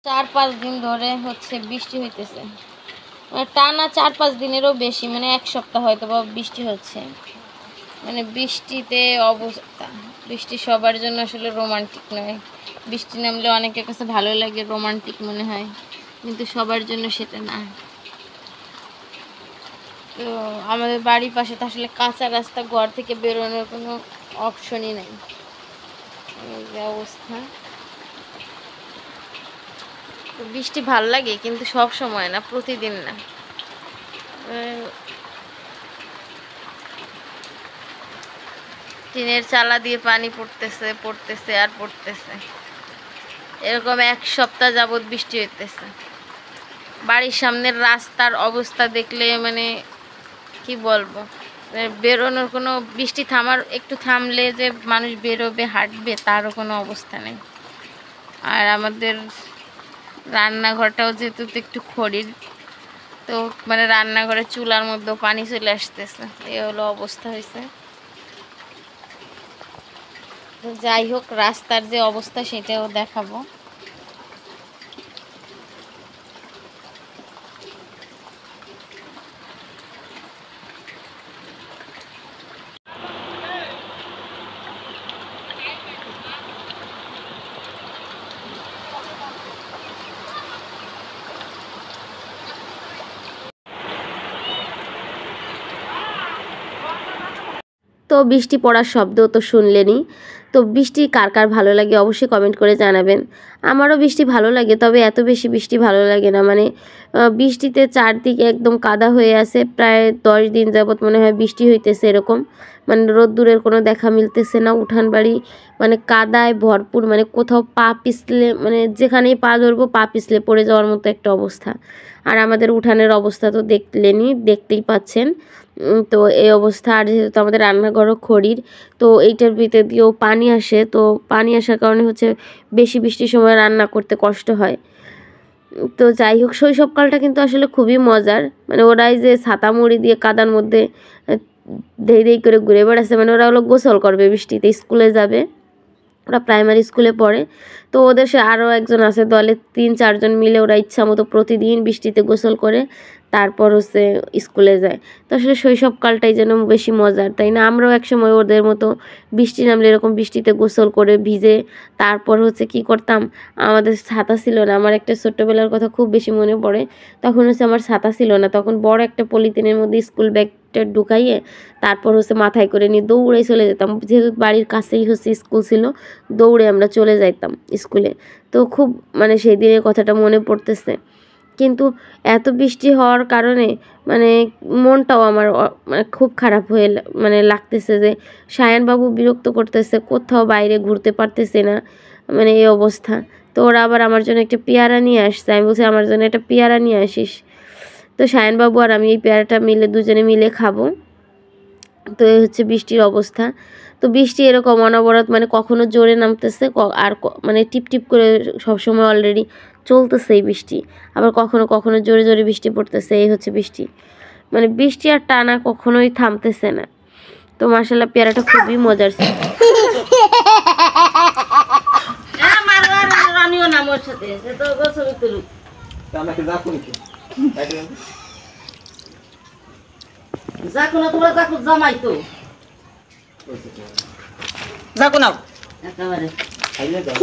4-5 দিন ধরে হচ্ছে বৃষ্টি হইতেছে, মানে টানা 4-5 দিনেরও বেশি, মানে 1 সপ্তাহ হয়তো বা বৃষ্টি হচ্ছে। মানে বৃষ্টিতে অবস্থা, বৃষ্টি সবার জন্য আসলে রোমান্টিক নয়। বৃষ্টি নামলে অনেকের কাছে ভালো লাগে, রোমান্টিক মনে হয়, কিন্তু সবার জন্য সেটা না। তো আমাদের বাড়ির পাশে তো আসলে কাঁচা রাস্তা, ঘর থেকে বেরোনোর কোনো অপশনই নেই, এই যে অবস্থা। তো বৃষ্টি ভাল লাগে, কিন্তু সব সময় না, প্রতিদিন না। টিনের চালা দিয়ে পানি পড়তেছে আর পড়তেছে, এরকম 1 সপ্তাহ যাবৎ বৃষ্টি হইতেছে। বাড়ির সামনের রাস্তার অবস্থা দেখলে মানে কি বলবো, বেরোনোর কোনো, বৃষ্টি একটু থামলে যে মানুষ বেরোবে হাঁটবে তারও কোনো অবস্থা নেই। আর আমাদের রান্নাঘরটাও যেহেতু একটু খড়ির, তো মানে রান্নাঘরের চুলার মধ্যেও পানি চলে আসতেছে, এই হলো অবস্থা হয়েছে। যাই হোক, রাস্তার যে অবস্থা সেটাও দেখাবো। তো বৃষ্টি পড়ার শব্দ তো শুনলেনই। তো বৃষ্টি কার কার ভালো লাগে অবশ্যই কমেন্ট করে জানাবেন। আমারও বৃষ্টি ভালো লাগে, তবে এত বেশি বৃষ্টি ভালো লাগে না। মানে বৃষ্টিতে চারদিকে একদম কাদা হয়ে আছে, প্রায় 10 দিন যাবৎ মনে হয় বৃষ্টি হইতেছে এরকম। মানে রোদ্দুরের কোনো দেখা মিলতেছে না, উঠান বাড়ি মানে কাদায় ভরপুর, মানে কোথাও পা পিছলে, মানে যেখানেই পা ধরবো পা পিছলে পড়ে যাওয়ার মতো একটা অবস্থা। আর আমাদের উঠানের অবস্থা তো দেখতেই পাচ্ছেন। তো এই অবস্থা। আর যেহেতু আমাদের রান্নাঘরও খড়ির, তো এইটার ভিতর দিয়েও পানি আসে, তো পানি আসার কারণে হচ্ছে বেশি বৃষ্টির সময় রান্না করতে কষ্ট হয়। তো যাই হোক, শৈশবকালটা কিন্তু আসলে খুবই মজার। মানে ওরাই যে ছাতা মুড়ি দিয়ে কাদার মধ্যে ধেই ধেই করে ঘুরে বেড়াচ্ছে, মানে ওরা হলো গোসল করবে বৃষ্টিতে, স্কুলে যাবে, ওরা প্রাইমারি স্কুলে পড়ে। তো ওদের সে আরও একজন আছে দলে, 3-4 জন মিলে ওরা ইচ্ছা মতো প্রতিদিন বৃষ্টিতে গোসল করে তারপর হচ্ছে স্কুলে যায়। তো আসলে শৈশবকালটাই যেন বেশি মজার, তাই না? আমরাও একসময় ওদের মতো বৃষ্টি নামলে এরকম বৃষ্টিতে গোসল করে ভিজে তারপর হচ্ছে কি করতাম, আমাদের ছাতা ছিল না। আমার একটা ছোট্টবেলার কথা খুব বেশি মনে পড়ে। তখন হচ্ছে আমার ছাতা ছিল না, তখন বড় একটা পলিথিনের মধ্যে স্কুল ব্যাগটা ঢুকাইয়ে তারপর হচ্ছে মাথায় করে নিয়ে দৌড়ে চলে যেতাম। যেহেতু বাড়ির কাছেই হচ্ছে স্কুল ছিল, দৌড়ে আমরা চলে যাইতাম স্কুলে। তো খুব মানে সেই দিনের কথাটা মনে পড়তেছে। কিন্তু এত বৃষ্টি হওয়ার কারণে মানে মনটাও আমার মানে খুব খারাপ হয়ে মানে লাগতেছে, যে সায়ানবাবু বিরক্ত করতেছে, কোথাও বাইরে ঘুরতে পারতেছে না, মানে এই অবস্থা। তো ওরা আবার আমার জন্য একটা পেয়ারা নিয়ে আসছে, আমি বলছি আমার জন্য একটা পেয়ারা নিয়ে আসিস। তো সায়ানবাবু আর আমি এই পেয়ারাটা দুজনে মিলে খাবো। তো এই হচ্ছে বৃষ্টির অবস্থা। তো বৃষ্টি এরকম অনবরত, মানে কখনো জোরে নামতেছে আর মানে টিপ টিপ করে সবসময় অলরেডি চলতেছে এই বৃষ্টি, আবার কখনো কখনো জোরে জোরে বৃষ্টি পড়তেছে। এই হচ্ছে বৃষ্টি, মানে বৃষ্টি আর টানা কখনোই থামতেছে না। তো মাশাআল্লাহ পেয়ারাটা খুবই মজার ছিল। যাকো না তোমরা, যাকো জামাই তো যাকো না একেবারে খাইলে দাও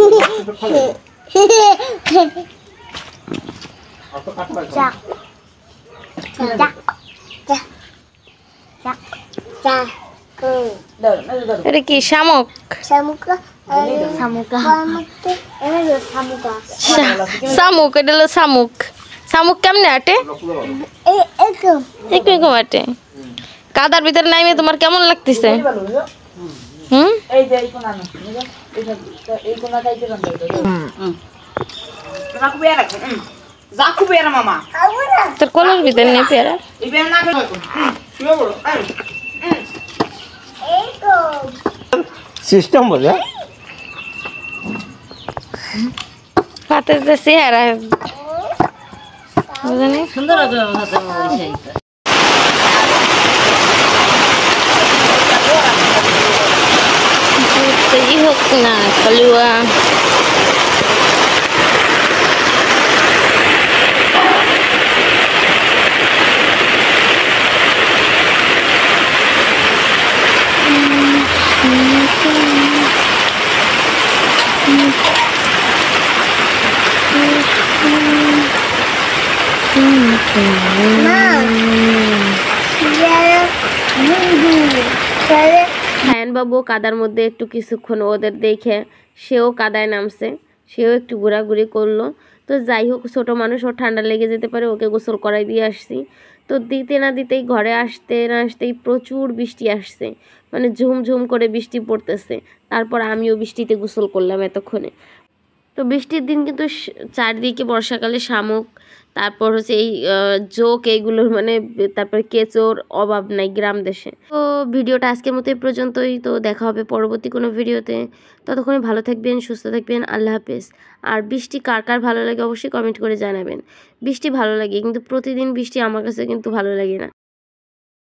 অত কাটবা যা যা যা যা এটা কি শামুক? শামুক এটা হলো শামুক। শামুক কেমনে আটে? এরকম আটে। কাদার ভিতরে নাইমে তোমার কেমন লাগতেছে? তোর কলের ভিতরে নেই পেয়ারা? সিস্টেম বলে হাতের যে চেহারা বুঝলি সুন্দর হোক না কালুয়া সায়ান বাবু কাদার মধ্যে একটু কিছুক্ষণ ওদের দেখে সেও কাদায় নামছে, সেও একটু ঘোরাঘুরি করলো। তো যাই হোক, ছোটো মানুষ, ওর ঠান্ডা লেগে যেতে পারে, ওকে গোসল করাই দিয়ে আসছি। তো দিতে না দিতেই ঘরে আসতে না আসতেই প্রচুর বৃষ্টি আসছে, মানে ঝুমঝুম করে বৃষ্টি পড়তেছে। তারপর আমিও বৃষ্টিতে গোসল করলাম এতক্ষণে। তো বৃষ্টির দিন কিন্তু চারদিকে বর্ষাকালে শামুক, তারপর হচ্ছে এই জোক, এইগুলোর মানে তারপর কেঁচোর অভাব নাই গ্রাম দেশে। তো ভিডিওটা আজকের মতো এই পর্যন্তই। তো দেখা হবে পরবর্তী কোনো ভিডিওতে। ততক্ষণে ভালো থাকবেন, সুস্থ থাকবেন, আল্লাহ হাফেজ। আর বৃষ্টি কার কার ভালো লাগে অবশ্যই কমেন্ট করে জানাবেন। বৃষ্টি ভালো লাগে, কিন্তু প্রতিদিন বৃষ্টি আমার কাছে কিন্তু ভালো লাগে না।